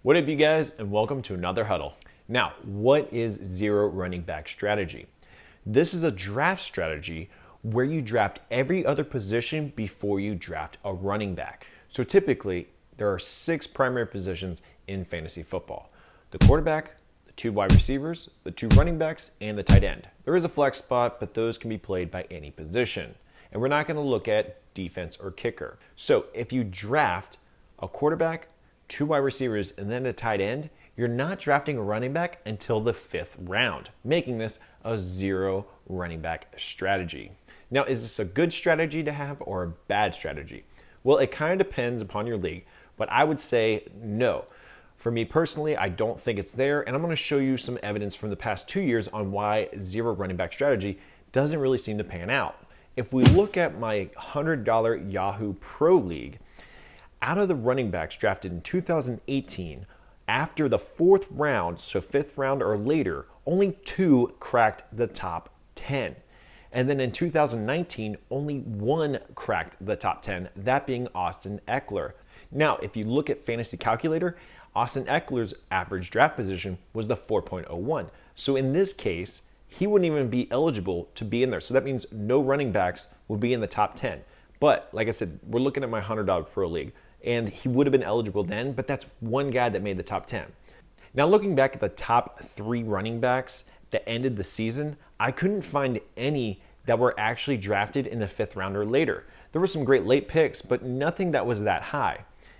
What up, you guys, and welcome to another Huddle. Now, what is zero running back strategy? This is a draft strategy where you draft every other position before you draft a running back. So typically, there are 6 primary positions in fantasy football: the quarterback, the 2 wide receivers, the 2 running backs, and the tight end. There is a flex spot, but those can be played by any position. And we're not going to look at defense or kicker. So if you draft a quarterback, 2 wide receivers, and then a tight end, you're not drafting a running back until the 5th round, making this a zero running back strategy. Now, is this a good strategy to have or a bad strategy? Well, it kind of depends upon your league, but I would say no. For me personally, I don't think it's there, and I'm going to show you some evidence from the past 2 years on why zero running back strategy doesn't really seem to pan out. If we look at my $100 Yahoo Pro League, out of the running backs drafted in 2018, after the 4th round, so 5th round or later, only 2 cracked the top 10. And then in 2019, only 1 cracked the top 10, that being Austin Ekeler. Now, if you look at Fantasy Calculator, Austin Ekeler's average draft position was the 4.01. So in this case, he wouldn't even be eligible to be in there. So that means no running backs will be in the top 10. But like I said, we're looking at my $100 Pro League, and he would have been eligible then, but that's one guy that made the top 10. Now, looking back at the top 3 running backs that ended the season, I couldn't find any that were actually drafted in the 5th round or later. There were some great late picks, but nothing that was that high.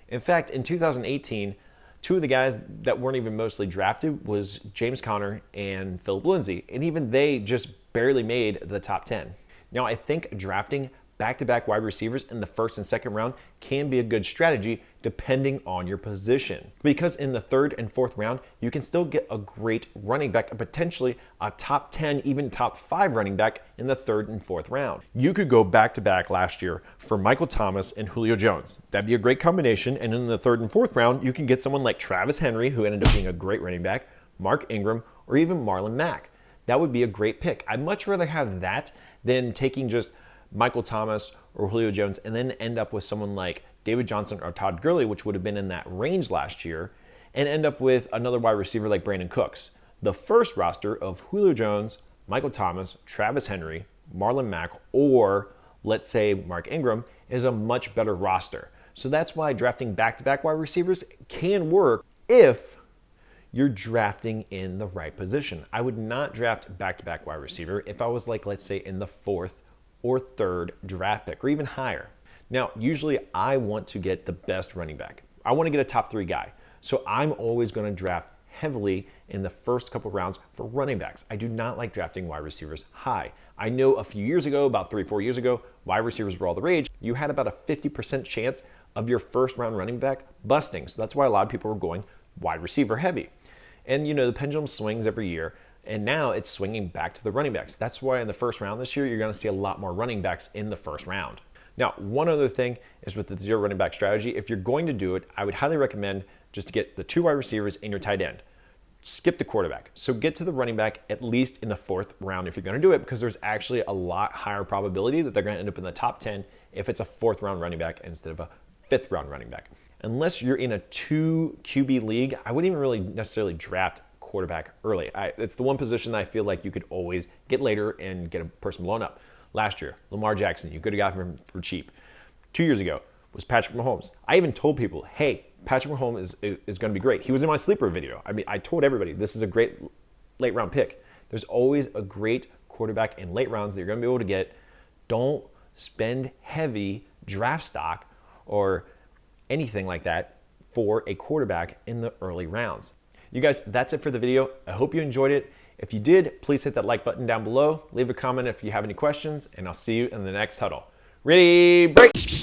In fact, in 2018, 2 of the guys that weren't even mostly drafted was James Conner and Philip Lindsay, and even they just barely made the top 10. Now, I think drafting back-to-back wide receivers in the 1st and 2nd round can be a good strategy depending on your position. Because in the 3rd and 4th round, you can still get a great running back and potentially a top 10, even top 5 running back in the 3rd and 4th round. You could go back-to-back last year for Michael Thomas and Julio Jones. That'd be a great combination, and in the 3rd and 4th round, you can get someone like Travis Henry, who ended up being a great running back, Mark Ingram, or even Marlon Mack. That would be a great pick. I'd much rather have that than taking just Michael Thomas or Julio Jones and then end up with someone like David Johnson or Todd Gurley, which would have been in that range last year, and end up with another wide receiver like Brandon Cooks. The first roster of Julio Jones, Michael Thomas, Travis Henry, Marlon Mack, or let's say Mark Ingram is a much better roster. So that's why drafting back-to-back wide receivers can work if you're drafting in the right position. I would not draft back-to-back wide receiver if I was like, let's say, in the 4th or 3rd draft pick, or even higher. Now, usually I want to get the best running back. I want to get a top 3 guy. So I'm always going to draft heavily in the first couple rounds for running backs. I do not like drafting wide receivers high. I know a few years ago, about 3-4 years ago, wide receivers were all the rage. You had about a 50% chance of your 1st round running back busting. So that's why a lot of people were going wide receiver heavy. And you know, the pendulum swings every year. And now it's swinging back to the running backs. That's why in the 1st round this year, you're going to see a lot more running backs in the 1st round. Now, one other thing is with the zero running back strategy, if you're going to do it, I would highly recommend just to get the 2 wide receivers and your tight end. Skip the quarterback. So get to the running back at least in the 4th round if you're going to do it, because there's actually a lot higher probability that they're going to end up in the top 10 if it's a 4th round running back instead of a 5th round running back. Unless you're in a 2 QB league, I wouldn't even really necessarily draft quarterback early. It's the one position that I feel like you could always get later and get a person blown up. Last year, Lamar Jackson, you could have gotten him for cheap. 2 years ago was Patrick Mahomes. I even told people, hey, Patrick Mahomes is going to be great. He was in my sleeper video. I mean, I told everybody this is a great late round pick. There's always a great quarterback in late rounds that you're going to be able to get. Don't spend heavy draft stock or anything like that for a quarterback in the early rounds. You guys, that's it for the video. I hope you enjoyed it. If you did, please hit that like button down below. Leave a comment if you have any questions, and I'll see you in the next huddle. Ready, break!